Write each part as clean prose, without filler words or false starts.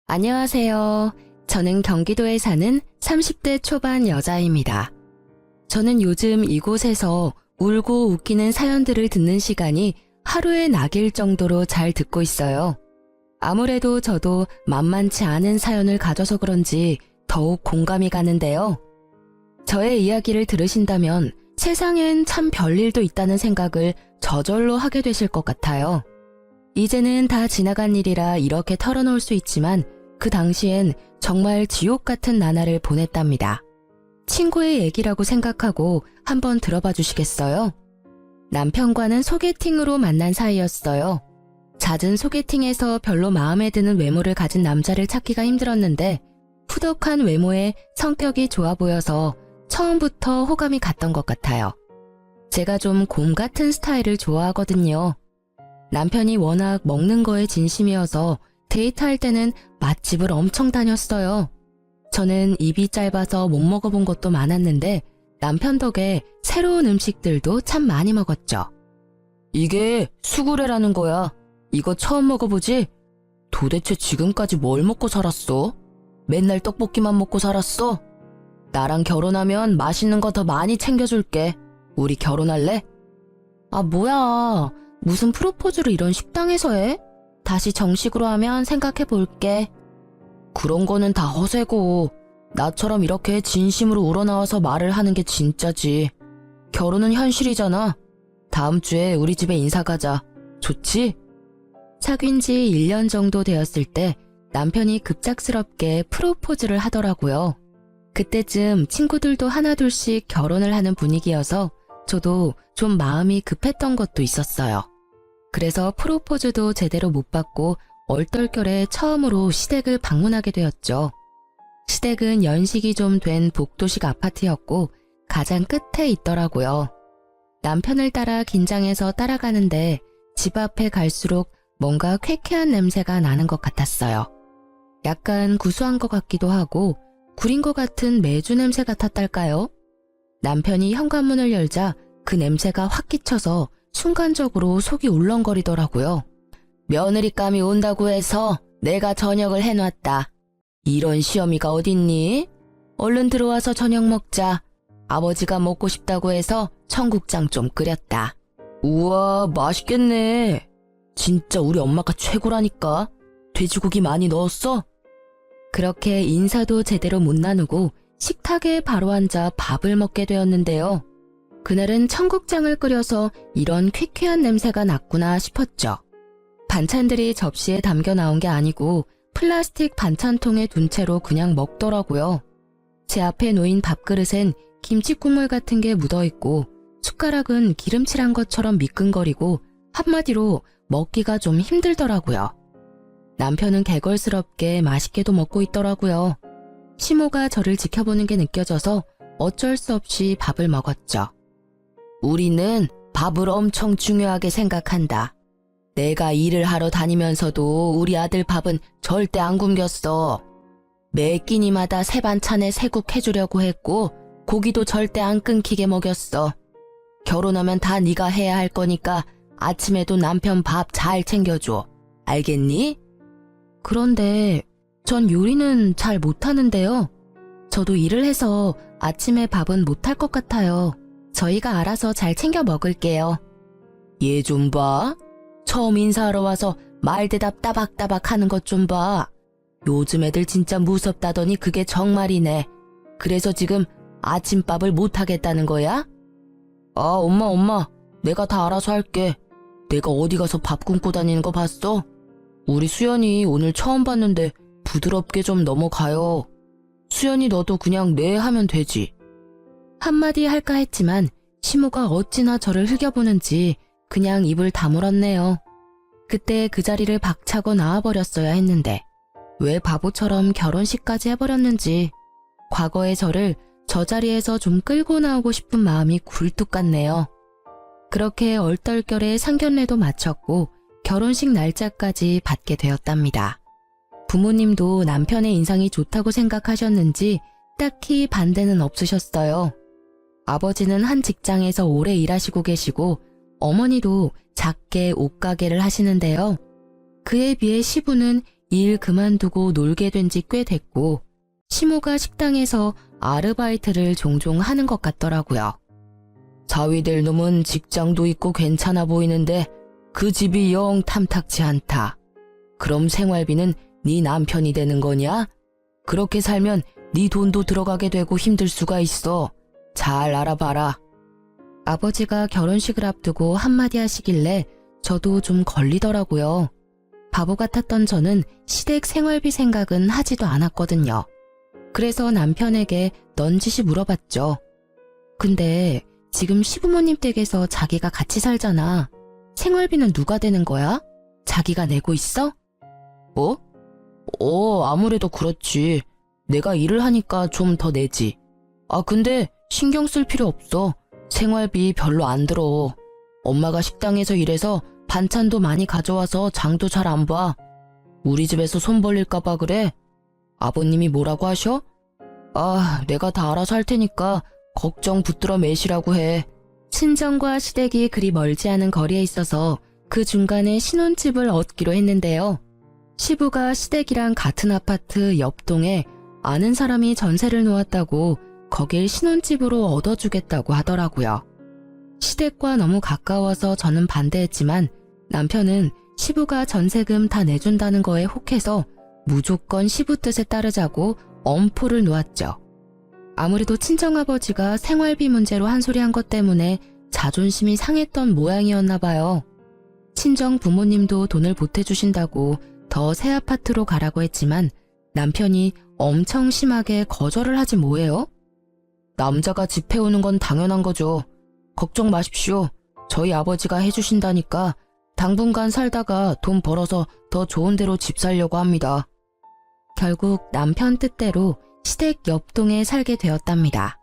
안녕하세요. 저는 경기도에 사는 30대 초반 여자입니다. 저는 요즘 이곳에서 울고 웃기는 사연들을 듣는 시간이 하루에 낙일 정도로 잘 듣고 있어요. 아무래도 저도 만만치 않은 사연을 가져서 그런지 더욱 공감이 가는데요. 저의 이야기를 들으신다면 세상엔 참 별일도 있다는 생각을 저절로 하게 되실 것 같아요. 이제는 다 지나간 일이라 이렇게 털어놓을 수 있지만 그 당시엔 정말 지옥 같은 나날을 보냈답니다. 친구의 얘기라고 생각하고 한번 들어봐 주시겠어요? 남편과는 소개팅으로 만난 사이였어요. 잦은 소개팅에서 별로 마음에 드는 외모를 가진 남자를 찾기가 힘들었는데 후덕한 외모에 성격이 좋아 보여서 처음부터 호감이 갔던 것 같아요. 제가 좀 곰 같은 스타일을 좋아하거든요. 남편이 워낙 먹는 거에 진심이어서 데이트할 때는 맛집을 엄청 다녔어요. 저는 입이 짧아서 못 먹어본 것도 많았는데 남편 덕에 새로운 음식들도 참 많이 먹었죠. 이게 수구레라는 거야. 이거 처음 먹어보지? 도대체 지금까지 뭘 먹고 살았어? 맨날 떡볶이만 먹고 살았어? 나랑 결혼하면 맛있는 거 더 많이 챙겨줄게. 우리 결혼할래? 아, 뭐야. 무슨 프로포즈를 이런 식당에서 해? 다시 정식으로 하면 생각해 볼게. 그런 거는 다 허세고 나처럼 이렇게 진심으로 우러나와서 말을 하는 게 진짜지. 결혼은 현실이잖아. 다음 주에 우리 집에 인사 가자. 좋지? 사귄 지 1년 정도 되었을 때 남편이 급작스럽게 프로포즈를 하더라고요. 그때쯤 친구들도 하나둘씩 결혼을 하는 분위기여서 저도 좀 마음이 급했던 것도 있었어요. 그래서 프로포즈도 제대로 못 받고 얼떨결에 처음으로 시댁을 방문하게 되었죠. 시댁은 연식이 좀 된 복도식 아파트였고 가장 끝에 있더라고요. 남편을 따라 긴장해서 따라가는데 집 앞에 갈수록 뭔가 쾌쾌한 냄새가 나는 것 같았어요. 약간 구수한 것 같기도 하고 구린 것 같은 메주 냄새 같았달까요? 남편이 현관문을 열자 그 냄새가 확 끼쳐서 순간적으로 속이 울렁거리더라고요. 며느리감이 온다고 해서 내가 저녁을 해놨다. 이런 시어미가 어딨니? 얼른 들어와서 저녁 먹자. 아버지가 먹고 싶다고 해서 청국장 좀 끓였다. 우와, 맛있겠네. 진짜 우리 엄마가 최고라니까. 돼지고기 많이 넣었어? 그렇게 인사도 제대로 못 나누고 식탁에 바로 앉아 밥을 먹게 되었는데요. 그날은 청국장을 끓여서 이런 퀴퀴한 냄새가 났구나 싶었죠. 반찬들이 접시에 담겨 나온 게 아니고 플라스틱 반찬통에 둔 채로 그냥 먹더라고요. 제 앞에 놓인 밥그릇엔 김치 국물 같은 게 묻어있고 숟가락은 기름칠한 것처럼 미끈거리고 한마디로 먹기가 좀 힘들더라고요. 남편은 개걸스럽게 맛있게도 먹고 있더라고요. 시모가 저를 지켜보는 게 느껴져서 어쩔 수 없이 밥을 먹었죠. 우리는 밥을 엄청 중요하게 생각한다. 내가 일을 하러 다니면서도 우리 아들 밥은 절대 안 굶겼어. 매 끼니마다 새 반찬에 새국 해주려고 했고 고기도 절대 안 끊기게 먹였어. 결혼하면 다 네가 해야 할 거니까 아침에도 남편 밥 잘 챙겨줘. 알겠니? 그런데 전 요리는 잘 못하는데요. 저도 일을 해서 아침에 밥은 못할 것 같아요. 저희가 알아서 잘 챙겨 먹을게요. 얘 좀 봐. 처음 인사하러 와서 말대답 따박따박 하는 것 좀 봐. 요즘 애들 진짜 무섭다더니 그게 정말이네. 그래서 지금 아침밥을 못하겠다는 거야? 아, 엄마. 내가 다 알아서 할게. 내가 어디 가서 밥 굶고 다니는 거 봤어? 우리 수연이 오늘 처음 봤는데 부드럽게 좀 넘어가요. 수연이 너도 그냥 네 하면 되지. 한마디 할까 했지만 시모가 어찌나 저를 흘겨보는지 그냥 입을 다물었네요. 그때 그 자리를 박차고 나와버렸어야 했는데 왜 바보처럼 결혼식까지 해버렸는지 과거의 저를 저 자리에서 좀 끌고 나오고 싶은 마음이 굴뚝 같네요. 그렇게 얼떨결에 상견례도 마쳤고 결혼식 날짜까지 받게 되었답니다. 부모님도 남편의 인상이 좋다고 생각하셨는지 딱히 반대는 없으셨어요. 아버지는 한 직장에서 오래 일하시고 계시고 어머니도 작게 옷가게를 하시는데요. 그에 비해 시부는 일 그만두고 놀게 된 지 꽤 됐고 시모가 식당에서 아르바이트를 종종 하는 것 같더라고요. 자위될 놈은 직장도 있고 괜찮아 보이는데 그 집이 영 탐탁치 않다. 그럼 생활비는 네 남편이 되는 거냐? 그렇게 살면 네 돈도 들어가게 되고 힘들 수가 있어. 잘 알아봐라. 아버지가 결혼식을 앞두고 한마디 하시길래 저도 좀 걸리더라고요. 바보 같았던 저는 시댁 생활비 생각은 하지도 않았거든요. 그래서 남편에게 넌지시 물어봤죠. 근데 지금 시부모님 댁에서 자기가 같이 살잖아. 생활비는 누가 되는 거야? 자기가 내고 있어? 아무래도 그렇지. 내가 일을 하니까 좀 더 내지. 근데 신경 쓸 필요 없어. 생활비 별로 안 들어. 엄마가 식당에서 일해서 반찬도 많이 가져와서 장도 잘 안 봐. 우리 집에서 손 벌릴까봐 그래. 아버님이 뭐라고 하셔? 내가 다 알아서 할 테니까 걱정 붙들어 매시라고 해. 친정과 시댁이 그리 멀지 않은 거리에 있어서 그 중간에 신혼집을 얻기로 했는데요. 시부가 시댁이랑 같은 아파트 옆동에 아는 사람이 전세를 놓았다고 거길 신혼집으로 얻어주겠다고 하더라고요. 시댁과 너무 가까워서 저는 반대했지만 남편은 시부가 전세금 다 내준다는 거에 혹해서 무조건 시부 뜻에 따르자고 엄포를 놓았죠. 아무래도 친정아버지가 생활비 문제로 한 소리 한 것 때문에 자존심이 상했던 모양이었나 봐요. 친정 부모님도 돈을 보태주신다고 더 새 아파트로 가라고 했지만 남편이 엄청 심하게 거절을 하지 뭐예요? 남자가 집 해오는 건 당연한 거죠. 걱정 마십시오. 저희 아버지가 해주신다니까 당분간 살다가 돈 벌어서 더 좋은 데로 집 살려고 합니다. 결국 남편 뜻대로 시댁 옆동에 살게 되었답니다.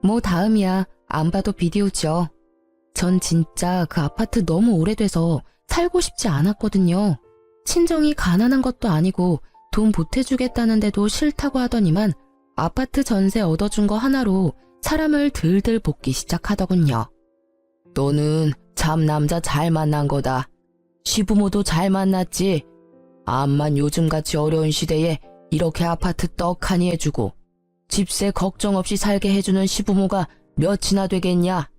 뭐 다음이야. 안 봐도 비디오죠. 전 진짜 그 아파트 너무 오래돼서 살고 싶지 않았거든요. 친정이 가난한 것도 아니고 돈 보태주겠다는데도 싫다고 하더니만 아파트 전세 얻어준 거 하나로 사람을 들들 볶기 시작하더군요. 너는 참 남자 잘 만난 거다. 시부모도 잘 만났지. 암만 요즘같이 어려운 시대에 이렇게 아파트 떡하니 해주고 집세 걱정 없이 살게 해주는 시부모가 몇이나 되겠냐?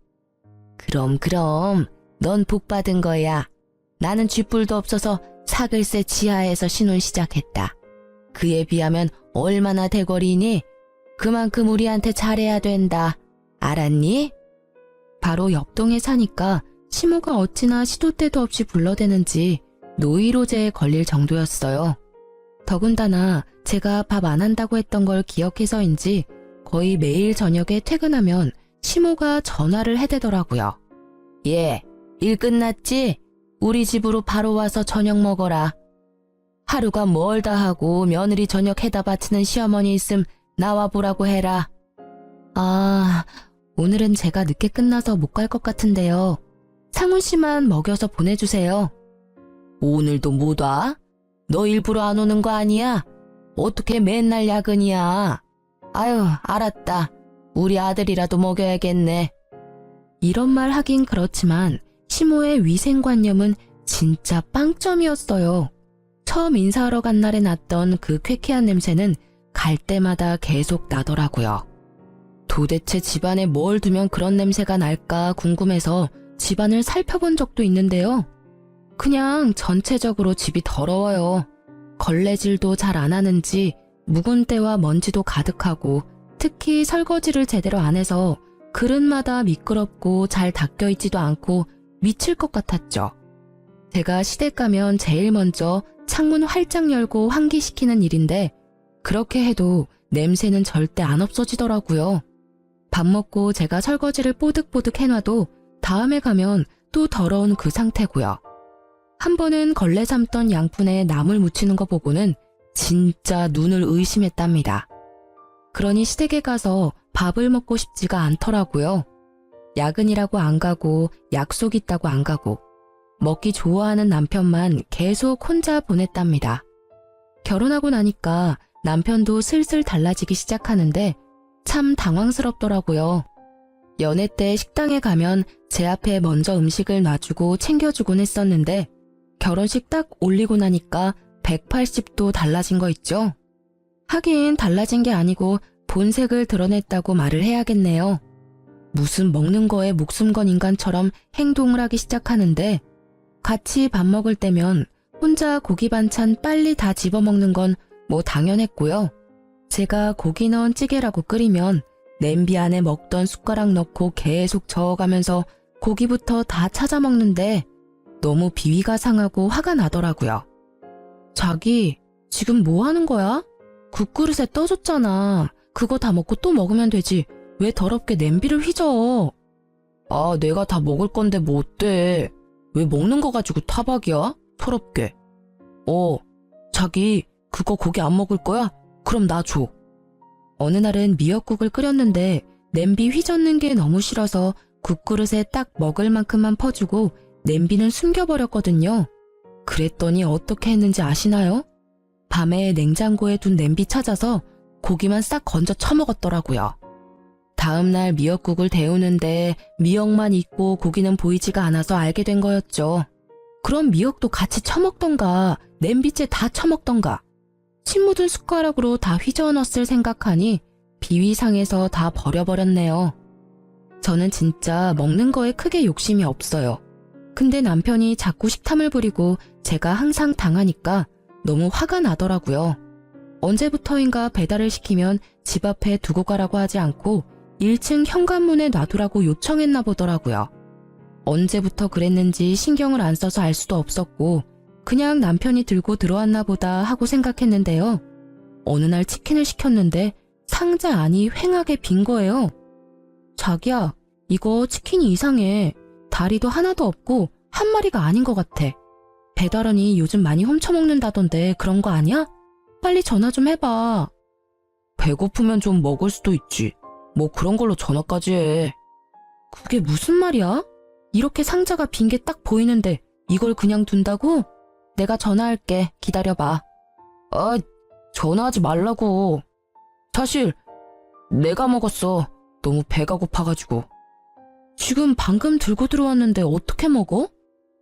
그럼 넌 복 받은 거야. 나는 쥐뿔도 없어서 사글세 지하에서 신혼 시작했다. 그에 비하면 얼마나 대거리니? 그만큼 우리한테 잘해야 된다. 알았니? 바로 옆동에 사니까 시모가 어찌나 시도 때도 없이 불러대는지 노이로제에 걸릴 정도였어요. 더군다나 제가 밥 안 한다고 했던 걸 기억해서인지 거의 매일 저녁에 퇴근하면 시모가 전화를 해대더라고요. 일 끝났지? 우리 집으로 바로 와서 저녁 먹어라. 하루가 멀다 하고 며느리 저녁 해다 바치는 시어머니 있음 나와보라고 해라. 오늘은 제가 늦게 끝나서 못 갈 것 같은데요. 상훈 씨만 먹여서 보내주세요. 오늘도 못 와? 너 일부러 안 오는 거 아니야? 어떻게 맨날 야근이야? 아유, 알았다. 우리 아들이라도 먹여야겠네. 이런 말 하긴 그렇지만 시모의 위생관념은 진짜 빵점이었어요. 처음 인사하러 간 날에 났던 그 쾌쾌한 냄새는 갈 때마다 계속 나더라고요. 도대체 집안에 뭘 두면 그런 냄새가 날까 궁금해서 집안을 살펴본 적도 있는데요. 그냥 전체적으로 집이 더러워요. 걸레질도 잘 안 하는지 묵은 때와 먼지도 가득하고 특히 설거지를 제대로 안 해서 그릇마다 미끄럽고 잘 닦여있지도 않고 미칠 것 같았죠. 제가 시댁 가면 제일 먼저 창문 활짝 열고 환기시키는 일인데 그렇게 해도 냄새는 절대 안 없어지더라고요. 밥 먹고 제가 설거지를 뽀득뽀득 해놔도 다음에 가면 또 더러운 그 상태고요. 한 번은 걸레 삶던 양푼에 나물 묻히는 거 보고는 진짜 눈을 의심했답니다. 그러니 시댁에 가서 밥을 먹고 싶지가 않더라고요. 야근이라고 안 가고 약속 있다고 안 가고 먹기 좋아하는 남편만 계속 혼자 보냈답니다. 결혼하고 나니까 남편도 슬슬 달라지기 시작하는데 참 당황스럽더라고요. 연애 때 식당에 가면 제 앞에 먼저 음식을 놔주고 챙겨주곤 했었는데 결혼식 딱 올리고 나니까 180도 달라진 거 있죠? 하긴 달라진 게 아니고 본색을 드러냈다고 말을 해야겠네요. 무슨 먹는 거에 목숨 건 인간처럼 행동을 하기 시작하는데 같이 밥 먹을 때면 혼자 고기 반찬 빨리 다 집어먹는 건 뭐 당연했고요. 제가 고기 넣은 찌개라고 끓이면 냄비 안에 먹던 숟가락 넣고 계속 저어가면서 고기부터 다 찾아 먹는데 너무 비위가 상하고 화가 나더라고요. 자기, 지금 뭐 하는 거야? 국그릇에 떠줬잖아. 그거 다 먹고 또 먹으면 되지. 왜 더럽게 냄비를 휘저? 아, 내가 다 먹을 건데 뭐 어때? 왜 먹는 거 가지고 타박이야? 더럽게. 자기, 그거 고기 안 먹을 거야? 그럼 나 줘. 어느 날은 미역국을 끓였는데 냄비 휘젓는 게 너무 싫어서 국그릇에 딱 먹을 만큼만 퍼주고 냄비는 숨겨버렸거든요. 그랬더니 어떻게 했는지 아시나요? 밤에 냉장고에 둔 냄비 찾아서 고기만 싹 건져 처먹었더라고요. 다음날 미역국을 데우는데 미역만 있고 고기는 보이지가 않아서 알게 된 거였죠. 그럼 미역도 같이 처먹던가 냄비째 다 처먹던가. 침 묻은 숟가락으로 다 휘저어 넣었을 생각하니 비위상해서 다 버려버렸네요. 저는 진짜 먹는 거에 크게 욕심이 없어요. 근데 남편이 자꾸 식탐을 부리고 제가 항상 당하니까 너무 화가 나더라고요. 언제부터인가 배달을 시키면 집 앞에 두고 가라고 하지 않고 1층 현관문에 놔두라고 요청했나 보더라고요. 언제부터 그랬는지 신경을 안 써서 알 수도 없었고 그냥 남편이 들고 들어왔나 보다 하고 생각했는데요. 어느 날 치킨을 시켰는데 상자 안이 휑하게 빈 거예요. 자기야, 이거 치킨이 이상해. 다리도 하나도 없고 한 마리가 아닌 것 같아. 배달원이 요즘 많이 훔쳐먹는다던데 그런 거 아니야? 빨리 전화 좀 해봐. 배고프면 좀 먹을 수도 있지. 뭐 그런 걸로 전화까지 해. 그게 무슨 말이야? 이렇게 상자가 빈 게 딱 보이는데 이걸 그냥 둔다고? 내가 전화할게. 기다려봐. 아, 전화하지 말라고. 사실 내가 먹었어. 너무 배가 고파가지고. 지금 방금 들고 들어왔는데 어떻게 먹어?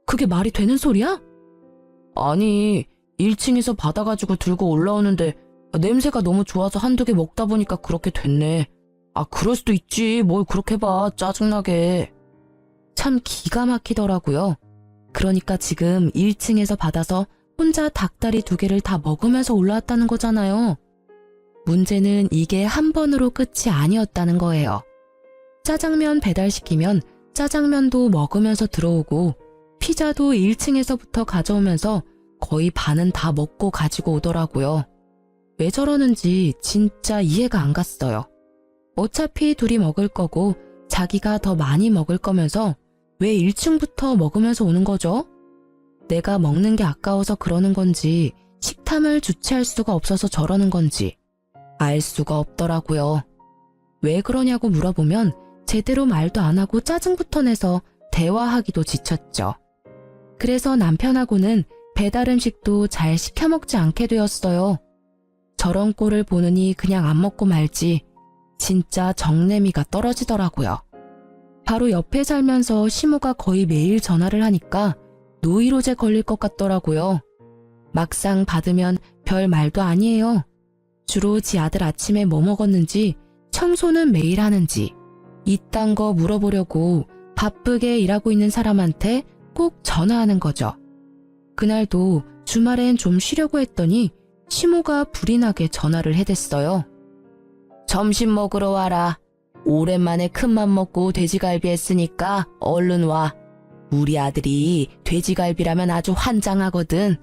그게 말이 되는 소리야? 아니, 1층에서 받아가지고 들고 올라오는데 냄새가 너무 좋아서 한두 개 먹다 보니까 그렇게 됐네. 아, 그럴 수도 있지. 뭘 그렇게 봐. 짜증나게. 참 기가 막히더라고요. 그러니까 지금 1층에서 받아서 혼자 닭다리 2개를 다 먹으면서 올라왔다는 거잖아요. 문제는 이게 한 번으로 끝이 아니었다는 거예요. 짜장면 배달시키면 짜장면도 먹으면서 들어오고 피자도 1층에서부터 가져오면서 거의 반은 다 먹고 가지고 오더라고요. 왜 저러는지 진짜 이해가 안 갔어요. 어차피 둘이 먹을 거고 자기가 더 많이 먹을 거면서 왜 1층부터 먹으면서 오는 거죠? 내가 먹는 게 아까워서 그러는 건지 식탐을 주체할 수가 없어서 저러는 건지 알 수가 없더라고요. 왜 그러냐고 물어보면 제대로 말도 안 하고 짜증부터 내서 대화하기도 지쳤죠. 그래서 남편하고는 배달 음식도 잘 시켜 먹지 않게 되었어요. 저런 꼴을 보느니 그냥 안 먹고 말지 진짜 정내미가 떨어지더라고요. 바로 옆에 살면서 시모가 거의 매일 전화를 하니까 노이로제 걸릴 것 같더라고요. 막상 받으면 별 말도 아니에요. 주로 지 아들 아침에 뭐 먹었는지, 청소는 매일 하는지, 이딴 거 물어보려고 바쁘게 일하고 있는 사람한테 꼭 전화하는 거죠. 그날도 주말엔 좀 쉬려고 했더니 시모가 불이 나게 전화를 해댔어요. 점심 먹으러 와라. 오랜만에 큰맘 먹고 돼지갈비 했으니까 얼른 와. 우리 아들이 돼지갈비라면 아주 환장하거든.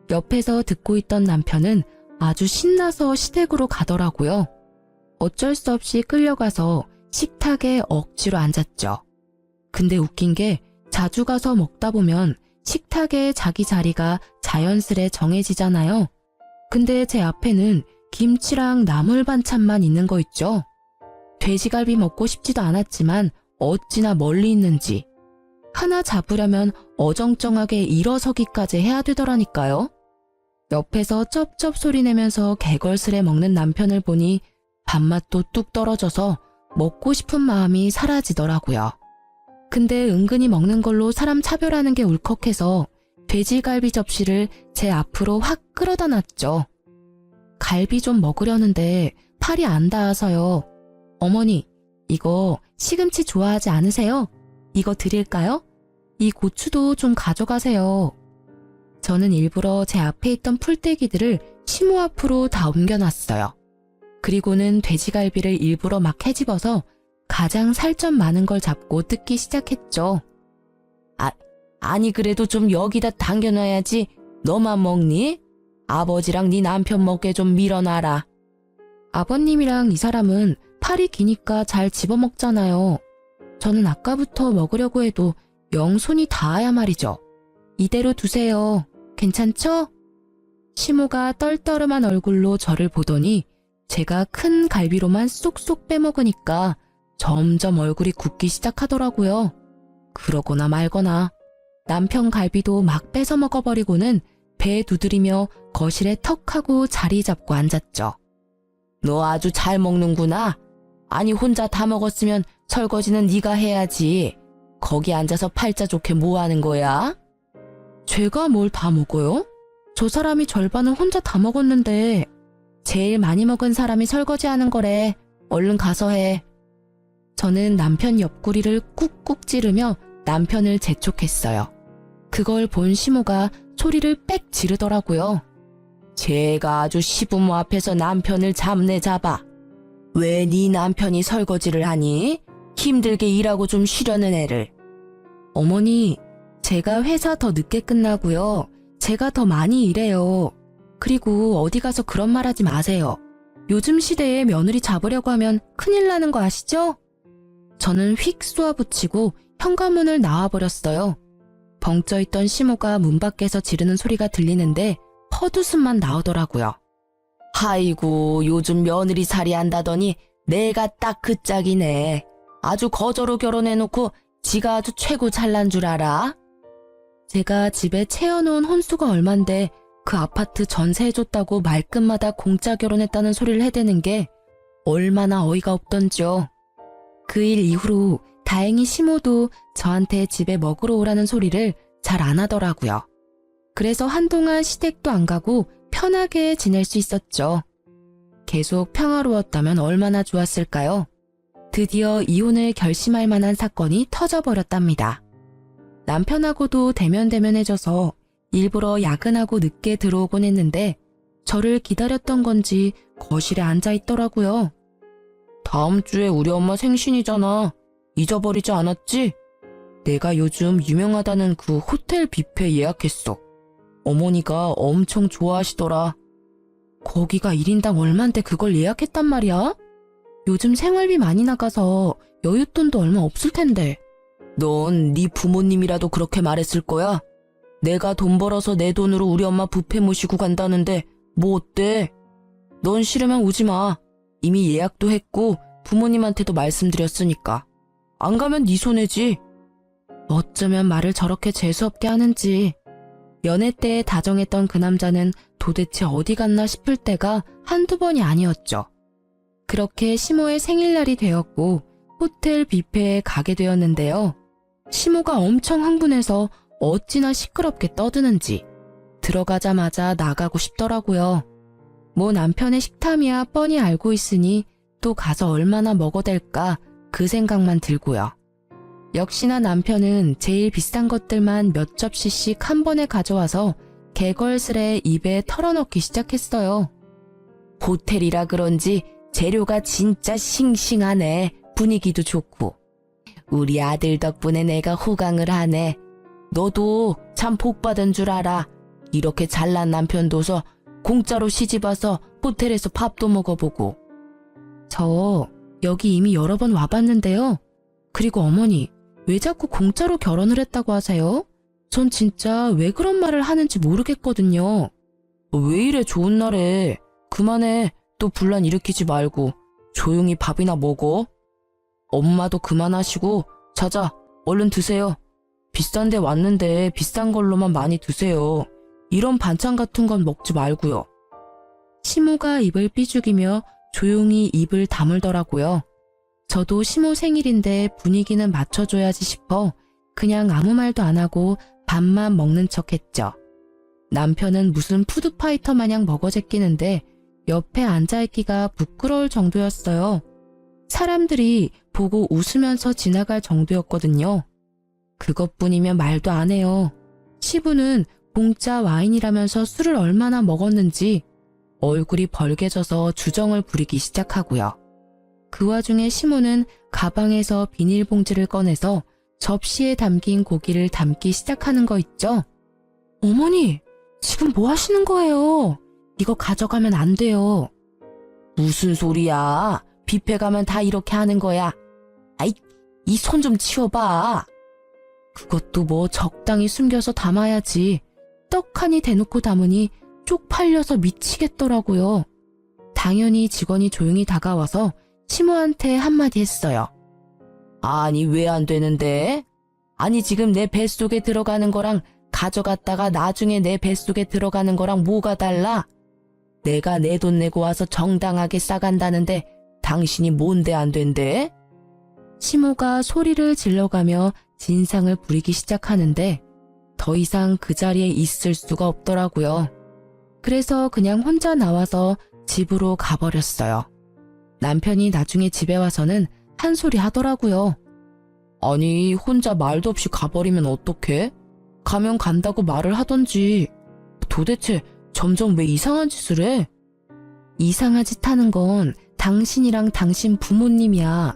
옆에서 듣고 있던 남편은 아주 신나서 시댁으로 가더라고요. 어쩔 수 없이 끌려가서 식탁에 억지로 앉았죠. 근데 웃긴 게 자주 가서 먹다 보면 식탁에 자기 자리가 자연스레 정해지잖아요. 근데 제 앞에는 김치랑 나물 반찬만 있는 거 있죠. 돼지갈비 먹고 싶지도 않았지만 어찌나 멀리 있는지. 하나 잡으려면 어정쩡하게 일어서기까지 해야 되더라니까요. 옆에서 쩝쩝 소리 내면서 개걸스레 먹는 남편을 보니 밥맛도 뚝 떨어져서 먹고 싶은 마음이 사라지더라고요. 근데 은근히 먹는 걸로 사람 차별하는 게 울컥해서 돼지갈비 접시를 제 앞으로 확 끌어다 놨죠. 갈비 좀 먹으려는데 팔이 안 닿아서요. 어머니, 이거 시금치 좋아하지 않으세요? 이거 드릴까요? 이 고추도 좀 가져가세요. 저는 일부러 제 앞에 있던 풀떼기들을 시모 앞으로 다 옮겨놨어요. 그리고는 돼지갈비를 일부러 막 헤집어서 가장 살점 많은 걸 잡고 뜯기 시작했죠. 아니 그래도 좀 여기다 당겨놔야지. 너만 먹니? 아버지랑 네 남편 먹게 좀 밀어놔라. 아버님이랑 이 사람은 팔이 기니까 잘 집어먹잖아요. 저는 아까부터 먹으려고 해도 영 손이 닿아야 말이죠. 이대로 두세요. 괜찮죠? 시모가 떨떠름한 얼굴로 저를 보더니 제가 큰 갈비로만 쏙쏙 빼먹으니까 점점 얼굴이 굳기 시작하더라고요. 그러거나 말거나 남편 갈비도 막 뺏어 먹어버리고는 배 두드리며 거실에 턱 하고 자리 잡고 앉았죠. 너 아주 잘 먹는구나. 아니 혼자 다 먹었으면 설거지는 네가 해야지. 거기 앉아서 팔자 좋게 뭐 하는 거야? 제가 뭘 다 먹어요? 저 사람이 절반은 혼자 다 먹었는데 제일 많이 먹은 사람이 설거지하는 거래. 얼른 가서 해. 저는 남편 옆구리를 꾹꾹 찌르며 남편을 재촉했어요. 그걸 본 시모가 소리를 빽 지르더라고요. 제가 아주 시부모 앞에서 남편을 잡네 잡아. 왜 네 남편이 설거지를 하니? 힘들게 일하고 좀 쉬려는 애를. 어머니, 제가 회사 더 늦게 끝나고요. 제가 더 많이 일해요. 그리고 어디 가서 그런 말 하지 마세요. 요즘 시대에 며느리 잡으려고 하면 큰일 나는 거 아시죠? 저는 휙 쏘아붙이고 현관문을 나와버렸어요. 벙쪄있던 시모가 문 밖에서 지르는 소리가 들리는데 헛웃음만 나오더라고요. 아이고 요즘 며느리 살이 한다더니 내가 딱 그 짝이네. 아주 거저로 결혼해놓고 지가 아주 최고 잘난 줄 알아? 제가 집에 채워놓은 혼수가 얼만데 그 아파트 전세해줬다고 말끝마다 공짜 결혼했다는 소리를 해대는 게 얼마나 어이가 없던지요. 그 일 이후로 다행히 시모도 저한테 집에 먹으러 오라는 소리를 잘 안 하더라고요. 그래서 한동안 시댁도 안 가고 편하게 지낼 수 있었죠. 계속 평화로웠다면 얼마나 좋았을까요? 드디어 이혼을 결심할 만한 사건이 터져버렸답니다. 남편하고도 대면대면해져서 일부러 야근하고 늦게 들어오곤 했는데 저를 기다렸던 건지 거실에 앉아있더라고요. 다음 주에 우리 엄마 생신이잖아. 잊어버리지 않았지? 내가 요즘 유명하다는 그 호텔 뷔페 예약했어. 어머니가 엄청 좋아하시더라. 거기가 1인당 얼만데 그걸 예약했단 말이야? 요즘 생활비 많이 나가서 여윳돈도 얼마 없을 텐데. 넌 네 부모님이라도 그렇게 말했을 거야? 내가 돈 벌어서 내 돈으로 우리 엄마 뷔페 모시고 간다는데 뭐 어때? 넌 싫으면 오지 마. 이미 예약도 했고 부모님한테도 말씀드렸으니까. 안 가면 네 손해지. 어쩌면 말을 저렇게 재수없게 하는지. 연애 때 다정했던 그 남자는 도대체 어디 갔나 싶을 때가 한두 번이 아니었죠. 그렇게 시모의 생일날이 되었고 호텔 뷔페에 가게 되었는데요. 시모가 엄청 흥분해서 어찌나 시끄럽게 떠드는지 들어가자마자 나가고 싶더라고요. 뭐 남편의 식탐이야 뻔히 알고 있으니 또 가서 얼마나 먹어댈까 그 생각만 들고요. 역시나 남편은 제일 비싼 것들만 몇 접시씩 한 번에 가져와서 개걸스레 입에 털어넣기 시작했어요. 호텔이라 그런지 재료가 진짜 싱싱하네. 분위기도 좋고. 우리 아들 덕분에 내가 호강을 하네. 너도 참 복받은 줄 알아. 이렇게 잘난 남편 둬서 공짜로 시집와서 호텔에서 밥도 먹어보고. 저 여기 이미 여러 번 와봤는데요. 그리고 어머니, 왜 자꾸 공짜로 결혼을 했다고 하세요? 전 진짜 왜 그런 말을 하는지 모르겠거든요. 왜 이래 좋은 날에. 그만해. 또 분란 일으키지 말고 조용히 밥이나 먹어. 엄마도 그만하시고 자자 얼른 드세요. 비싼 데 왔는데 비싼 걸로만 많이 드세요. 이런 반찬 같은 건 먹지 말고요. 시모가 입을 삐죽이며 조용히 입을 다물더라고요. 저도 시모 생일인데 분위기는 맞춰줘야지 싶어 그냥 아무 말도 안 하고 밥만 먹는 척했죠. 남편은 무슨 푸드파이터 마냥 먹어제끼는데 옆에 앉아있기가 부끄러울 정도였어요. 사람들이 보고 웃으면서 지나갈 정도였거든요. 그것뿐이면 말도 안 해요. 시부는 공짜 와인이라면서 술을 얼마나 먹었는지 얼굴이 벌개져서 주정을 부리기 시작하고요. 그 와중에 시모는 가방에서 비닐봉지를 꺼내서 접시에 담긴 고기를 담기 시작하는 거 있죠? 어머니, 지금 뭐 하시는 거예요? 이거 가져가면 안 돼요. 무슨 소리야? 뷔페 가면 다 이렇게 하는 거야. 아이, 이 손 좀 치워봐. 그것도 뭐 적당히 숨겨서 담아야지. 떡하니 대놓고 담으니 쪽팔려서 미치겠더라고요. 당연히 직원이 조용히 다가와서 시모한테 한마디 했어요. 아니, 왜 안 되는데? 아니, 지금 내 뱃속에 들어가는 거랑 가져갔다가 나중에 내 뱃속에 들어가는 거랑 뭐가 달라? 내가 내 돈 내고 와서 정당하게 싸간다는데 당신이 뭔데 안 된대? 시모가 소리를 질러가며 진상을 부리기 시작하는데 더 이상 그 자리에 있을 수가 없더라고요. 그래서 그냥 혼자 나와서 집으로 가버렸어요. 남편이 나중에 집에 와서는 한 소리 하더라고요. 아니, 혼자 말도 없이 가버리면 어떡해? 가면 간다고 말을 하던지. 도대체 점점 왜 이상한 짓을 해? 이상한 짓 하는 건 당신이랑 당신 부모님이야.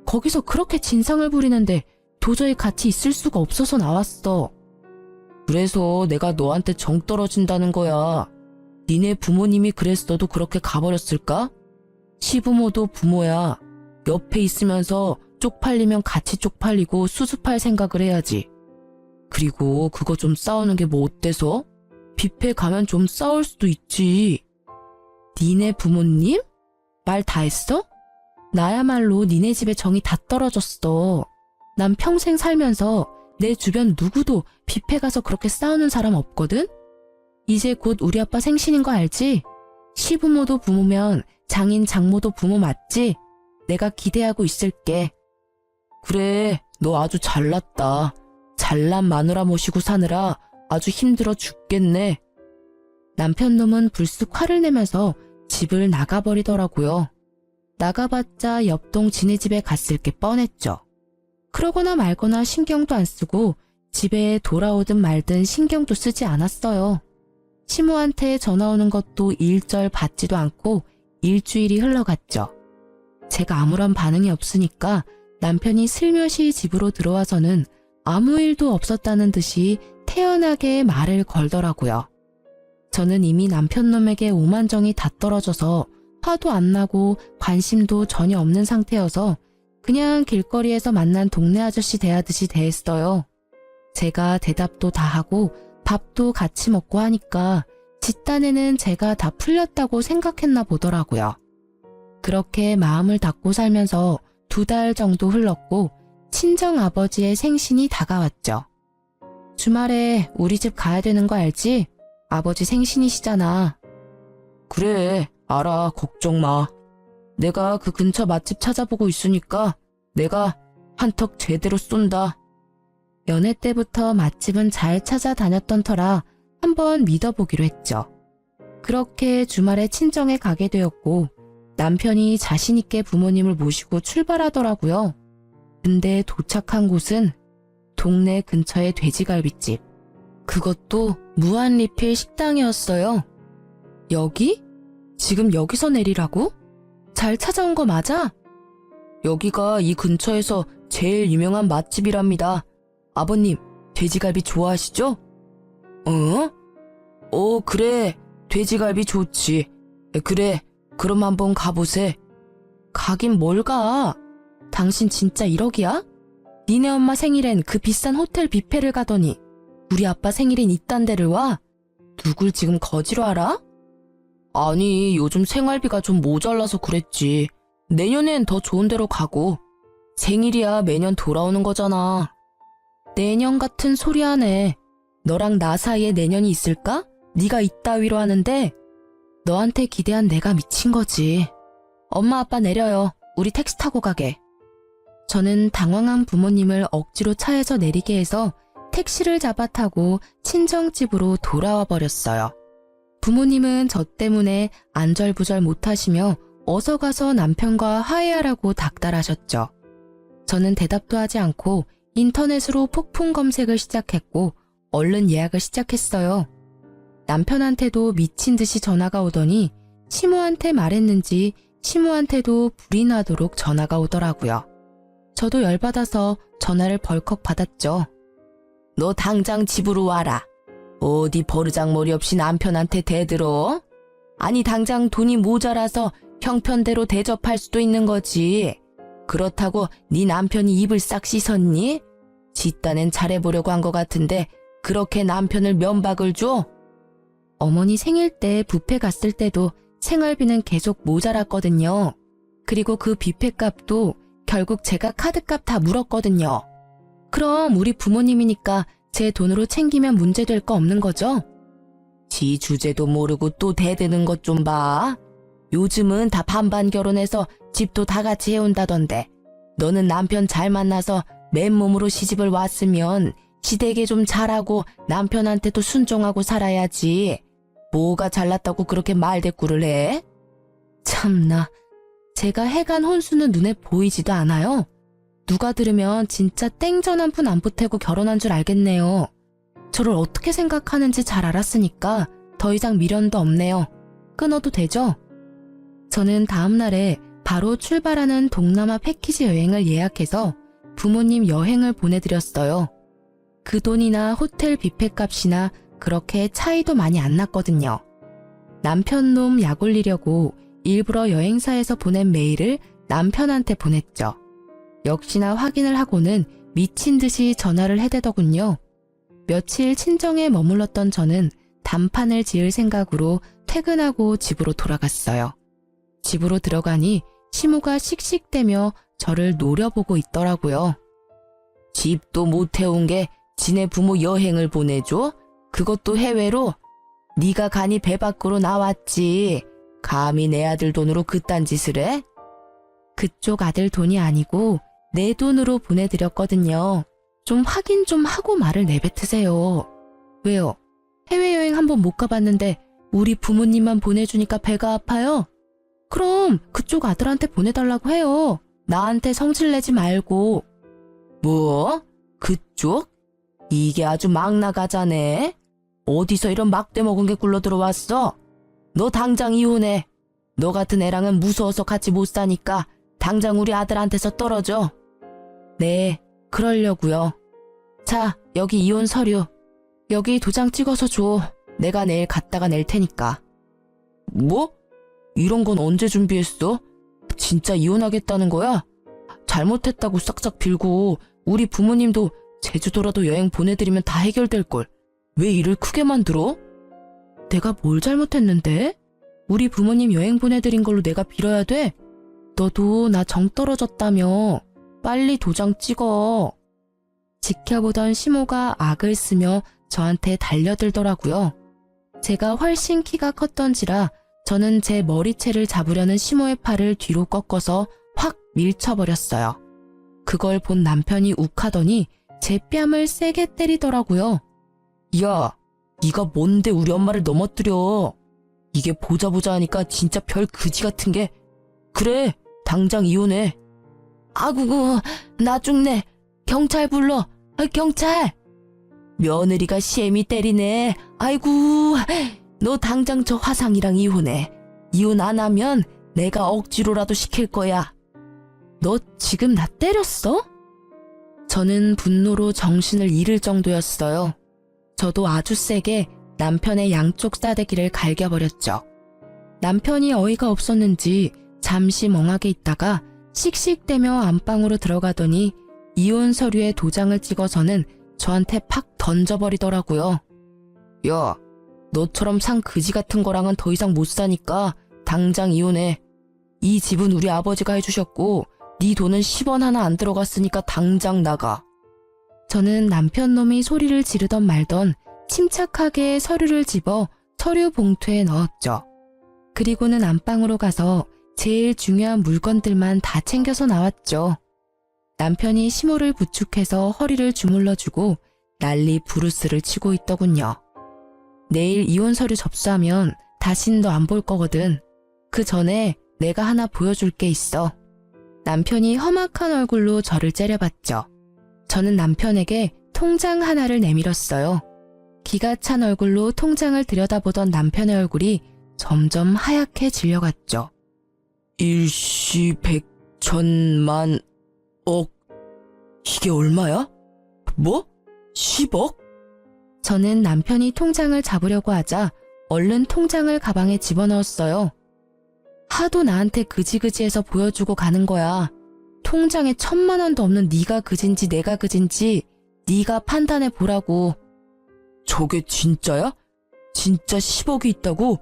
거기서 그렇게 진상을 부리는데 도저히 같이 있을 수가 없어서 나왔어. 그래서 내가 너한테 정 떨어진다는 거야. 니네 부모님이 그랬어도 그렇게 가버렸을까? 시부모도 부모야. 옆에 있으면서 쪽팔리면 같이 쪽팔리고 수습할 생각을 해야지. 그리고 그거 좀 싸우는 게 뭐 어때서? 뷔페 가면 좀 싸울 수도 있지. 니네 부모님? 말 다 했어? 나야말로 니네 집에 정이 다 떨어졌어. 난 평생 살면서 내 주변 누구도 뷔페 가서 그렇게 싸우는 사람 없거든? 이제 곧 우리 아빠 생신인 거 알지? 시부모도 부모면 장인 장모도 부모 맞지? 내가 기대하고 있을게. 그래, 너 아주 잘났다. 잘난 마누라 모시고 사느라 아주 힘들어 죽겠네. 남편 놈은 불쑥 화를 내면서 집을 나가버리더라고요. 나가봤자 옆동 지네 집에 갔을 게 뻔했죠. 그러거나 말거나 신경도 안 쓰고 집에 돌아오든 말든 신경도 쓰지 않았어요. 시모한테 전화 오는 것도 일절 받지도 않고 일주일이 흘러갔죠. 제가 아무런 반응이 없으니까 남편이 슬며시 집으로 들어와서는 아무 일도 없었다는 듯이 태연하게 말을 걸더라고요. 저는 이미 남편 놈에게 오만정이 다 떨어져서 화도 안 나고 관심도 전혀 없는 상태여서 그냥 길거리에서 만난 동네 아저씨 대하듯이 대했어요. 제가 대답도 다 하고 밥도 같이 먹고 하니까 집단에는 제가 다 풀렸다고 생각했나 보더라고요. 그렇게 마음을 닫고 살면서 2달 정도 흘렀고 친정아버지의 생신이 다가왔죠. 주말에 우리 집 가야 되는 거 알지? 아버지 생신이시잖아. 그래, 알아. 걱정 마. 내가 그 근처 맛집 찾아보고 있으니까 내가 한턱 제대로 쏜다. 연애 때부터 맛집은 잘 찾아다녔던 터라 한번 믿어보기로 했죠. 그렇게 주말에 친정에 가게 되었고 남편이 자신있게 부모님을 모시고 출발하더라고요. 근데 도착한 곳은 동네 근처의 돼지갈비집. 그것도 무한리필 식당이었어요. 여기? 지금 여기서 내리라고? 잘 찾아온 거 맞아? 여기가 이 근처에서 제일 유명한 맛집이랍니다. 아버님, 돼지갈비 좋아하시죠? 그래. 돼지갈비 좋지. 그래, 그럼 한번 가보세. 가긴 뭘 가? 당신 진짜 1억이야? 니네 엄마 생일엔 그 비싼 호텔 뷔페를 가더니 우리 아빠 생일엔 이딴 데를 와? 누굴 지금 거지로 알아? 아니, 요즘 생활비가 좀 모자라서 그랬지. 내년엔 더 좋은 데로 가고. 생일이야 매년 돌아오는 거잖아. 내년 같은 소리 하네. 너랑 나 사이에 내년이 있을까? 네가 이따위로 하는데 너한테 기대한 내가 미친 거지. 엄마 아빠 내려요. 우리 택시 타고 가게. 저는 당황한 부모님을 억지로 차에서 내리게 해서 택시를 잡아 타고 친정집으로 돌아와 버렸어요. 부모님은 저 때문에 안절부절 못하시며 어서 가서 남편과 화해하라고 닥달하셨죠. 저는 대답도 하지 않고 인터넷으로 폭풍 검색을 시작했고 얼른 예약을 시작했어요. 남편한테도 미친 듯이 전화가 오더니 시모한테 말했는지 시모한테도 불이 나도록 전화가 오더라고요. 저도 열받아서 전화를 벌컥 받았죠. 너 당장 집으로 와라. 어디 버르장머리 없이 남편한테 대들어? 아니 당장 돈이 모자라서 형편대로 대접할 수도 있는 거지. 그렇다고 네 남편이 입을 싹 씻었니? 지 딴엔 잘해보려고 한 것 같은데 그렇게 남편을 면박을 줘? 어머니 생일 때 뷔페 갔을 때도 생활비는 계속 모자랐거든요. 그리고 그 뷔페 값도 결국 제가 카드값 다 물었거든요. 그럼 우리 부모님이니까 제 돈으로 챙기면 문제될 거 없는 거죠? 지 주제도 모르고 또 대드는 것 좀 봐. 요즘은 다 반반 결혼해서 집도 다 같이 해온다던데 너는 남편 잘 만나서 맨몸으로 시집을 왔으면 시댁에 좀 잘하고 남편한테도 순종하고 살아야지. 뭐가 잘났다고 그렇게 말대꾸를 해? 참나, 제가 해간 혼수는 눈에 보이지도 않아요. 누가 들으면 진짜 땡전 한 푼 안 보태고 결혼한 줄 알겠네요. 저를 어떻게 생각하는지 잘 알았으니까 더 이상 미련도 없네요. 끊어도 되죠? 저는 다음 날에 바로 출발하는 동남아 패키지 여행을 예약해서 부모님 여행을 보내드렸어요. 그 돈이나 호텔 뷔페 값이나 그렇게 차이도 많이 안 났거든요. 남편 놈 약 올리려고 일부러 여행사에서 보낸 메일을 남편한테 보냈죠. 역시나 확인을 하고는 미친 듯이 전화를 해대더군요. 며칠 친정에 머물렀던 저는 단판을 지을 생각으로 퇴근하고 집으로 돌아갔어요. 집으로 들어가니 시모가 씩씩대며 저를 노려보고 있더라고요. 집도 못 해온 게 지네 부모 여행을 보내줘? 그것도 해외로? 네가 가니 배 밖으로 나왔지. 감히 내 아들 돈으로 그딴 짓을 해? 그쪽 아들 돈이 아니고 내 돈으로 보내드렸거든요. 좀 확인 좀 하고 말을 내뱉으세요. 왜요? 해외여행 한번 못 가봤는데 우리 부모님만 보내주니까 배가 아파요? 그럼 그쪽 아들한테 보내달라고 해요. 나한테 성질내지 말고. 뭐? 그쪽? 이게 아주 막 나가자네. 어디서 이런 막대 먹은 게 굴러 들어왔어? 너 당장 이혼해. 너 같은 애랑은 무서워서 같이 못 사니까 당장 우리 아들한테서 떨어져. 네, 그러려고요. 자, 여기 이혼 서류. 여기 도장 찍어서 줘. 내가 내일 갖다가 낼 테니까. 뭐? 이런 건 언제 준비했어? 진짜 이혼하겠다는 거야? 잘못했다고 싹싹 빌고 우리 부모님도 제주도라도 여행 보내드리면 다 해결될걸. 왜 일을 크게 만들어? 내가 뭘 잘못했는데? 우리 부모님 여행 보내드린 걸로 내가 빌어야 돼? 너도 나 정 떨어졌다며. 빨리 도장 찍어. 지켜보던 시모가 악을 쓰며 저한테 달려들더라고요. 제가 훨씬 키가 컸던지라 저는 제 머리채를 잡으려는 시모의 팔을 뒤로 꺾어서 확 밀쳐버렸어요. 그걸 본 남편이 욱하더니 제 뺨을 세게 때리더라고요. 야, 네가 뭔데 우리 엄마를 넘어뜨려. 이게 보자 하니까 진짜 별 그지 같은 게. 그래, 당장 이혼해. 아구구, 나 죽네. 경찰 불러. 경찰. 며느리가 시애미 때리네. 아이고, 너 당장 저 화상이랑 이혼해. 이혼 안 하면 내가 억지로라도 시킬 거야. 너 지금 나 때렸어? 저는 분노로 정신을 잃을 정도였어요. 저도 아주 세게 남편의 양쪽 싸대기를 갈겨버렸죠. 남편이 어이가 없었는지 잠시 멍하게 있다가 씩씩대며 안방으로 들어가더니 이혼 서류에 도장을 찍어서는 저한테 팍 던져버리더라고요. 야, 너처럼 상 그지 같은 거랑은 더 이상 못 사니까 당장 이혼해. 이 집은 우리 아버지가 해주셨고 네 돈은 10원 하나 안 들어갔으니까 당장 나가. 저는 남편 놈이 소리를 지르던 말던 침착하게 서류를 집어 서류 봉투에 넣었죠. 그리고는 안방으로 가서 제일 중요한 물건들만 다 챙겨서 나왔죠. 남편이 시모를 부축해서 허리를 주물러주고 난리 부르스를 치고 있더군요. 내일 이혼 서류 접수하면 다신 너 안 볼 거거든. 그 전에 내가 하나 보여줄 게 있어. 남편이 험악한 얼굴로 저를 째려봤죠. 저는 남편에게 통장 하나를 내밀었어요. 기가 찬 얼굴로 통장을 들여다보던 남편의 얼굴이 점점 하얗게 질려갔죠. 일시 백천만 억. 이게 얼마야? 뭐? 10억? 저는 남편이 통장을 잡으려고 하자 얼른 통장을 가방에 집어넣었어요. 하도 나한테 그지그지해서 보여주고 가는 거야. 통장에 1,000만 원도 없는 네가 그진지 내가 그진지 네가 판단해 보라고. 저게 진짜야? 진짜 10억이 있다고?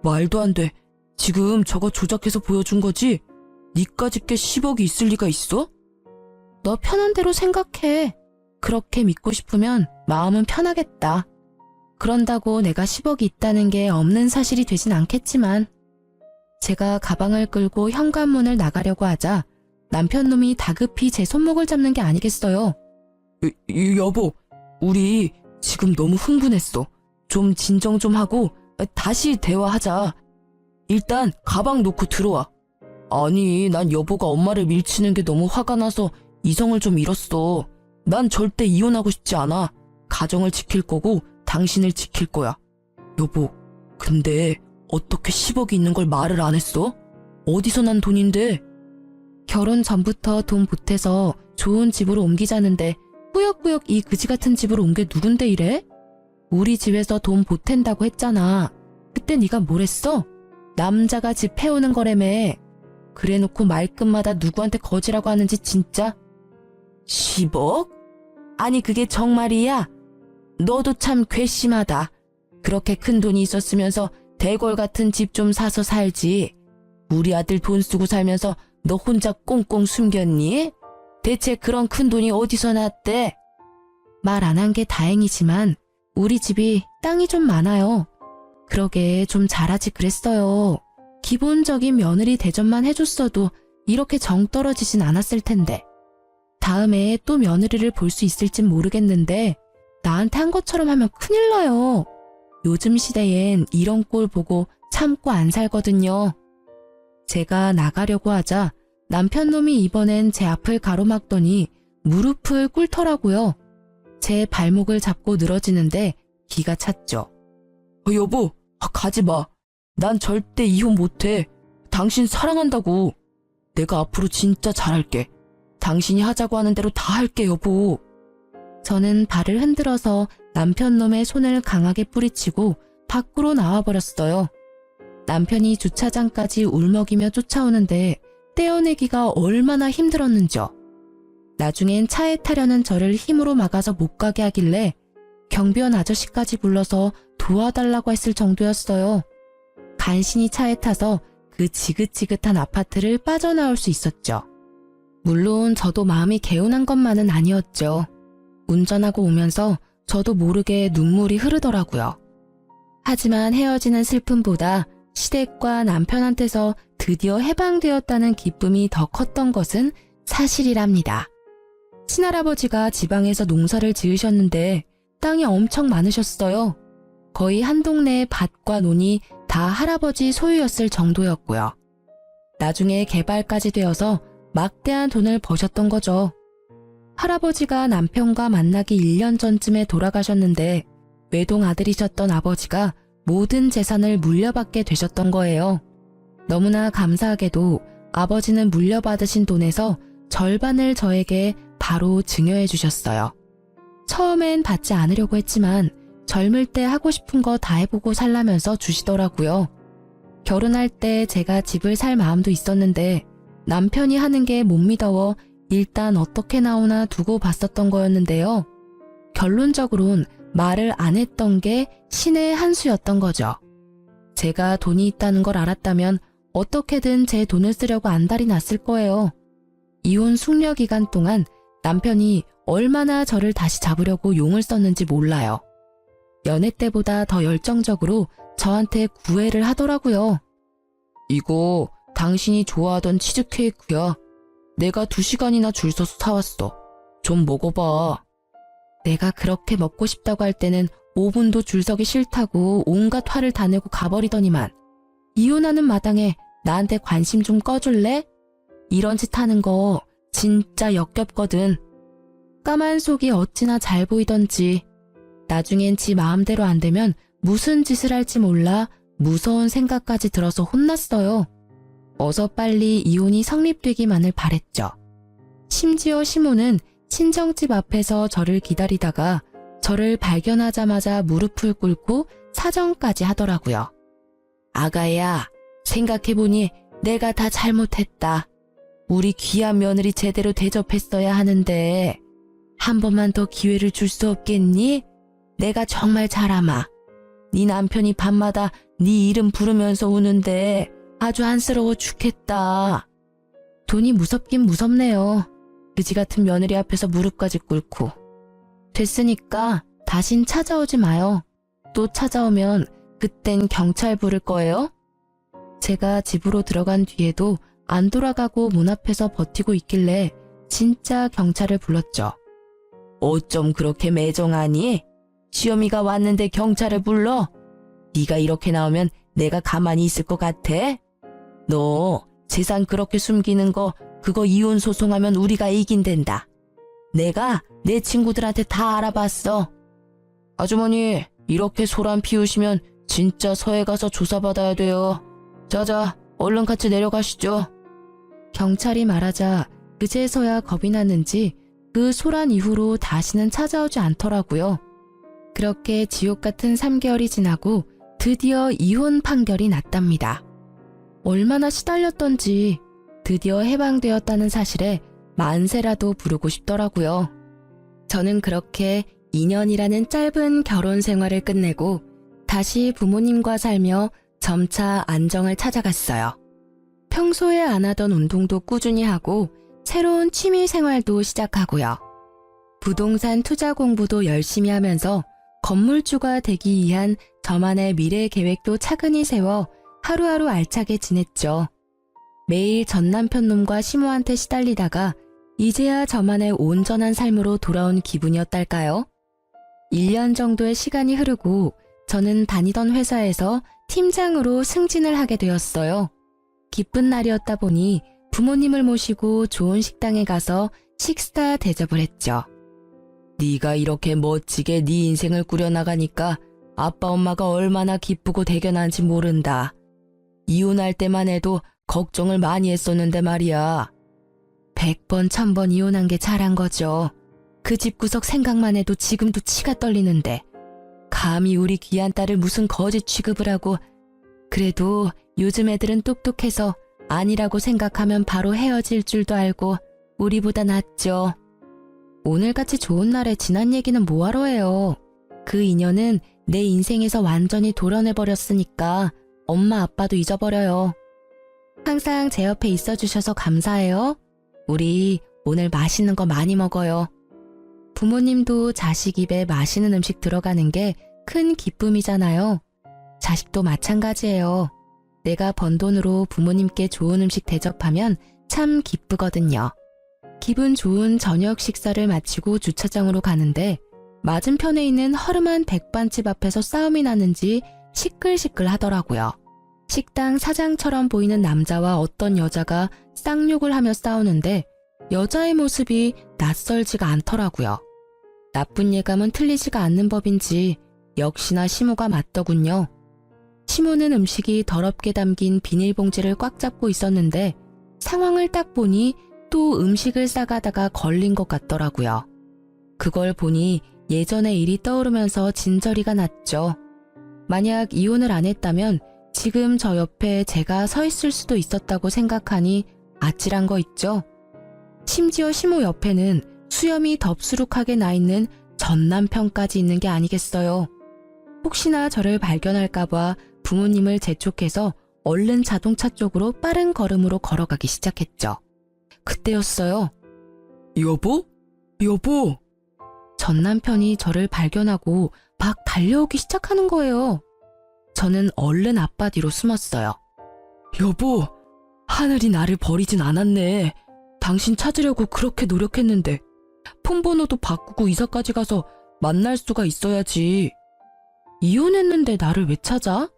말도 안 돼. 지금 저거 조작해서 보여준 거지? 니까짓 게 10억이 있을 리가 있어? 너 편한 대로 생각해. 그렇게 믿고 싶으면 마음은 편하겠다. 그런다고 내가 10억이 있다는 게 없는 사실이 되진 않겠지만. 제가 가방을 끌고 현관문을 나가려고 하자 남편 놈이 다급히 제 손목을 잡는 게 아니겠어요. 여보, 우리 지금 너무 흥분했어. 좀 진정 좀 하고 다시 대화하자. 일단 가방 놓고 들어와. 아니, 난 여보가 엄마를 밀치는 게 너무 화가 나서 이성을 좀 잃었어. 난 절대 이혼하고 싶지 않아. 가정을 지킬 거고 당신을 지킬 거야. 여보, 근데 어떻게 10억이 있는 걸 말을 안 했어? 어디서 난 돈인데? 결혼 전부터 돈 보태서 좋은 집으로 옮기자는데 꾸역꾸역 이 그지 같은 집으로 온 게 누군데 이래? 우리 집에서 돈 보탠다고 했잖아. 그때 네가 뭘 했어? 남자가 집 패오는 거라며. 그래놓고 말끝마다 누구한테 거지라고 하는지 진짜. 10억? 아니 그게 정말이야? 너도 참 괘씸하다. 그렇게 큰 돈이 있었으면서 대궐 같은 집 좀 사서 살지. 우리 아들 돈 쓰고 살면서 너 혼자 꽁꽁 숨겼니? 대체 그런 큰 돈이 어디서 났대? 말 안 한 게 다행이지만 우리 집이 땅이 좀 많아요. 그러게 좀 잘하지 그랬어요. 기본적인 며느리 대접만 해줬어도 이렇게 정 떨어지진 않았을 텐데. 다음에 또 며느리를 볼 수 있을진 모르겠는데 나한테 한 것처럼 하면 큰일 나요. 요즘 시대엔 이런 꼴 보고 참고 안 살거든요. 제가 나가려고 하자 남편 놈이 이번엔 제 앞을 가로막더니 무릎을 꿇더라고요. 제 발목을 잡고 늘어지는데 기가 찼죠. 여보, 가지 마. 난 절대 이혼 못해. 당신 사랑한다고. 내가 앞으로 진짜 잘할게. 당신이 하자고 하는 대로 다 할게, 여보. 저는 발을 흔들어서 남편 놈의 손을 강하게 뿌리치고 밖으로 나와버렸어요. 남편이 주차장까지 울먹이며 쫓아오는데 떼어내기가 얼마나 힘들었는지요. 나중엔 차에 타려는 저를 힘으로 막아서 못 가게 하길래 경비원 아저씨까지 불러서 도와달라고 했을 정도였어요. 간신히 차에 타서 그 지긋지긋한 아파트를 빠져나올 수 있었죠. 물론 저도 마음이 개운한 것만은 아니었죠. 운전하고 오면서 저도 모르게 눈물이 흐르더라고요. 하지만 헤어지는 슬픔보다 시댁과 남편한테서 드디어 해방되었다는 기쁨이 더 컸던 것은 사실이랍니다. 친할아버지가 지방에서 농사를 지으셨는데 땅이 엄청 많으셨어요. 거의 한 동네의 밭과 논이 다 할아버지 소유였을 정도였고요. 나중에 개발까지 되어서 막대한 돈을 버셨던 거죠. 할아버지가 남편과 만나기 1년 전쯤에 돌아가셨는데 외동 아들이셨던 아버지가 모든 재산을 물려받게 되셨던 거예요. 너무나 감사하게도 아버지는 물려받으신 돈에서 절반을 저에게 바로 증여해 주셨어요. 처음엔 받지 않으려고 했지만 젊을 때 하고 싶은 거 다 해보고 살라면서 주시더라고요. 결혼할 때 제가 집을 살 마음도 있었는데 남편이 하는 게 못 믿어워 일단 어떻게 나오나 두고 봤었던 거였는데요. 결론적으론 말을 안 했던 게 신의 한 수였던 거죠. 제가 돈이 있다는 걸 알았다면 어떻게든 제 돈을 쓰려고 안달이 났을 거예요. 이혼 숙려 기간 동안 남편이 얼마나 저를 다시 잡으려고 용을 썼는지 몰라요. 연애 때보다 더 열정적으로 저한테 구애를 하더라고요. 이거 당신이 좋아하던 치즈케이크야. 내가 2시간이나 줄 서서 사왔어. 좀 먹어봐. 내가 그렇게 먹고 싶다고 할 때는 5분도 줄 서기 싫다고 온갖 화를 다 내고 가버리더니만 이혼하는 마당에 나한테 관심 좀 꺼줄래? 이런 짓 하는 거 진짜 역겹거든. 까만 속이 어찌나 잘 보이던지 나중엔 지 마음대로 안 되면 무슨 짓을 할지 몰라 무서운 생각까지 들어서 혼났어요. 어서 빨리 이혼이 성립되기만을 바랬죠. 심지어 시모는 친정집 앞에서 저를 기다리다가 저를 발견하자마자 무릎을 꿇고 사정까지 하더라고요. 아가야, 생각해보니 내가 다 잘못했다. 우리 귀한 며느리 제대로 대접했어야 하는데 한 번만 더 기회를 줄 수 없겠니? 내가 정말 잘 아마. 네 남편이 밤마다 네 이름 부르면서 우는데 아주 안쓰러워 죽겠다. 돈이 무섭긴 무섭네요. 그지 같은 며느리 앞에서 무릎까지 꿇고. 됐으니까 다신 찾아오지 마요. 또 찾아오면 그땐 경찰 부를 거예요? 제가 집으로 들어간 뒤에도 안 돌아가고 문 앞에서 버티고 있길래 진짜 경찰을 불렀죠. 어쩜 그렇게 매정하니? 시어미가 왔는데 경찰을 불러? 네가 이렇게 나오면 내가 가만히 있을 것 같아? 너 재산 그렇게 숨기는 거 그거 이혼 소송하면 우리가 이긴댄다. 내가 내 친구들한테 다 알아봤어. 아주머니, 이렇게 소란 피우시면 진짜 서해 가서 조사받아야 돼요. 자자, 얼른 같이 내려가시죠. 경찰이 말하자 그제서야 겁이 났는지 그 소란 이후로 다시는 찾아오지 않더라고요. 그렇게 지옥 같은 3개월이 지나고 드디어 이혼 판결이 났답니다. 얼마나 시달렸던지 드디어 해방되었다는 사실에 만세라도 부르고 싶더라고요. 저는 그렇게 2년이라는 짧은 결혼 생활을 끝내고 다시 부모님과 살며 점차 안정을 찾아갔어요. 평소에 안 하던 운동도 꾸준히 하고 새로운 취미 생활도 시작하고요. 부동산 투자 공부도 열심히 하면서 건물주가 되기 위한 저만의 미래 계획도 차근히 세워 하루하루 알차게 지냈죠. 매일 전 남편 놈과 시모한테 시달리다가 이제야 저만의 온전한 삶으로 돌아온 기분이었달까요? 1년 정도의 시간이 흐르고 저는 다니던 회사에서 팀장으로 승진을 하게 되었어요. 기쁜 날이었다 보니 부모님을 모시고 좋은 식당에 가서 식사 대접을 했죠. 네가 이렇게 멋지게 네 인생을 꾸려나가니까 아빠 엄마가 얼마나 기쁘고 대견한지 모른다. 이혼할 때만 해도 걱정을 많이 했었는데 말이야. 100번 1000번 이혼한 게 잘한 거죠. 그 집구석 생각만 해도 지금도 치가 떨리는데 감히 우리 귀한 딸을 무슨 거지 취급을 하고. 그래도 요즘 애들은 똑똑해서 아니라고 생각하면 바로 헤어질 줄도 알고 우리보다 낫죠. 오늘같이 좋은 날에 지난 얘기는 뭐하러 해요. 그 인연은 내 인생에서 완전히 도려내버렸으니까 엄마 아빠도 잊어버려요. 항상 제 옆에 있어주셔서 감사해요. 우리 오늘 맛있는 거 많이 먹어요. 부모님도 자식 입에 맛있는 음식 들어가는 게 큰 기쁨이잖아요. 자식도 마찬가지예요. 내가 번 돈으로 부모님께 좋은 음식 대접하면 참 기쁘거든요. 기분 좋은 저녁 식사를 마치고 주차장으로 가는데 맞은편에 있는 허름한 백반집 앞에서 싸움이 나는지 시끌시끌 하더라고요. 식당 사장처럼 보이는 남자와 어떤 여자가 쌍욕을 하며 싸우는데 여자의 모습이 낯설지가 않더라고요. 나쁜 예감은 틀리지가 않는 법인지 역시나 시모가 맞더군요. 시모는 음식이 더럽게 담긴 비닐봉지를 꽉 잡고 있었는데 상황을 딱 보니 또 음식을 싸가다가 걸린 것 같더라고요. 그걸 보니 예전의 일이 떠오르면서 진저리가 났죠. 만약 이혼을 안 했다면 지금 저 옆에 제가 서 있을 수도 있었다고 생각하니 아찔한 거 있죠. 심지어 시모 옆에는 수염이 덥수룩하게 나 있는 전 남편까지 있는 게 아니겠어요. 혹시나 저를 발견할까봐 부모님을 재촉해서 얼른 자동차 쪽으로 빠른 걸음으로 걸어가기 시작했죠. 그때였어요. 여보? 여보! 전 남편이 저를 발견하고 막 달려오기 시작하는 거예요. 저는 얼른 아빠 뒤로 숨었어요. 여보, 하늘이 나를 버리진 않았네. 당신 찾으려고 그렇게 노력했는데 폰 번호도 바꾸고 이사까지 가서 만날 수가 있어야지. 이혼했는데 나를 왜 찾아?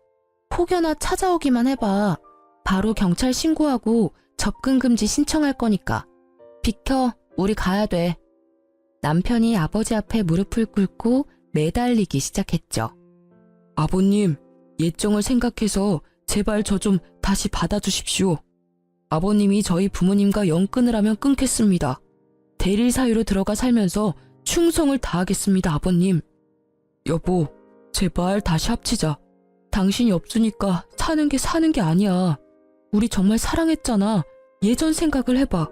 혹여나 찾아오기만 해봐. 바로 경찰 신고하고 접근 금지 신청할 거니까. 비켜, 우리 가야 돼. 남편이 아버지 앞에 무릎을 꿇고 매달리기 시작했죠. 아버님, 예정을 생각해서 제발 저 좀 다시 받아주십시오. 아버님이 저희 부모님과 연 끊으라면 끊겠습니다. 대릴 사유로 들어가 살면서 충성을 다하겠습니다, 아버님. 여보, 제발 다시 합치자. 당신이 없으니까 사는 게 아니야. 우리 정말 사랑했잖아. 예전 생각을 해봐.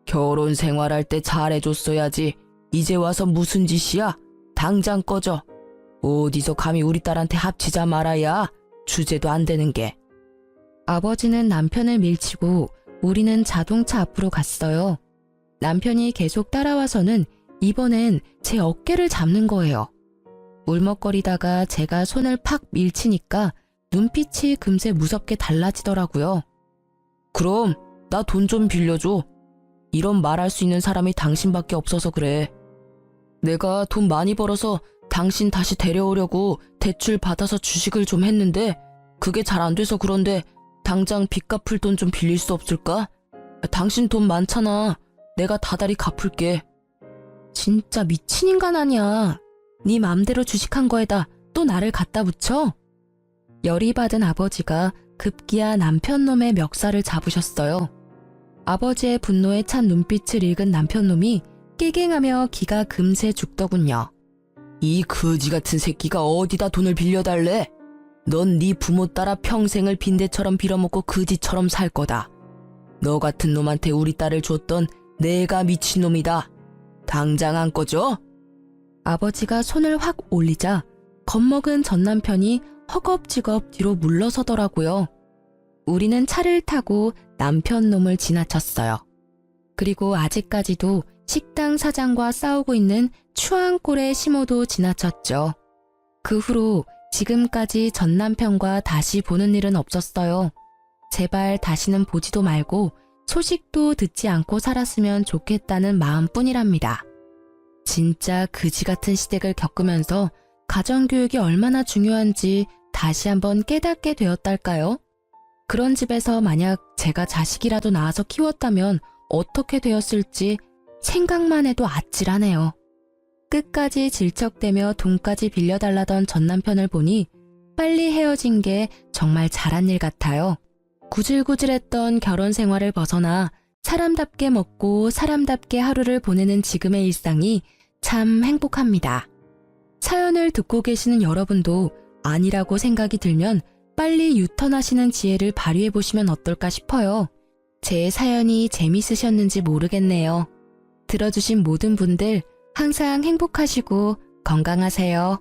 결혼 생활할 때 잘해줬어야지. 이제 와서 무슨 짓이야? 당장 꺼져. 어디서 감히 우리 딸한테 합치자 말아야. 주제도 안 되는 게. 아버지는 남편을 밀치고 우리는 자동차 앞으로 갔어요. 남편이 계속 따라와서는 이번엔 제 어깨를 잡는 거예요. 울먹거리다가 제가 손을 팍 밀치니까 눈빛이 금세 무섭게 달라지더라고요. 그럼 나 돈 좀 빌려줘. 이런 말할 수 있는 사람이 당신밖에 없어서 그래. 내가 돈 많이 벌어서 당신 다시 데려오려고 대출 받아서 주식을 좀 했는데 그게 잘 안 돼서 그런데 당장 빚 갚을 돈 좀 빌릴 수 없을까? 당신 돈 많잖아. 내가 다달이 갚을게. 진짜 미친 인간 아니야. 네 맘대로 주식한 거에다 또 나를 갖다 붙여? 열이 받은 아버지가 급기야 남편놈의 멱살을 잡으셨어요. 아버지의 분노에 찬 눈빛을 읽은 남편놈이 깨갱하며 기가 금세 죽더군요. 이 거지 같은 새끼가 어디다 돈을 빌려달래? 넌 네 부모 따라 평생을 빈대처럼 빌어먹고 거지처럼 살 거다. 너 같은 놈한테 우리 딸을 줬던 내가 미친놈이다. 당장 안 꺼져? 아버지가 손을 확 올리자 겁먹은 전 남편이 허겁지겁 뒤로 물러서더라고요. 우리는 차를 타고 남편 놈을 지나쳤어요. 그리고 아직까지도 식당 사장과 싸우고 있는 추앙골의 시모도 지나쳤죠. 그 후로 지금까지 전 남편과 다시 보는 일은 없었어요. 제발 다시는 보지도 말고 소식도 듣지 않고 살았으면 좋겠다는 마음뿐이랍니다. 진짜 그지 같은 시댁을 겪으면서 가정교육이 얼마나 중요한지 다시 한번 깨닫게 되었달까요? 그런 집에서 만약 제가 자식이라도 낳아서 키웠다면 어떻게 되었을지 생각만 해도 아찔하네요. 끝까지 질척대며 돈까지 빌려달라던 전 남편을 보니 빨리 헤어진 게 정말 잘한 일 같아요. 구질구질했던 결혼 생활을 벗어나 사람답게 먹고 사람답게 하루를 보내는 지금의 일상이 참 행복합니다. 사연을 듣고 계시는 여러분도 아니라고 생각이 들면 빨리 유턴하시는 지혜를 발휘해보시면 어떨까 싶어요. 제 사연이 재밌으셨는지 모르겠네요. 들어주신 모든 분들 항상 행복하시고 건강하세요.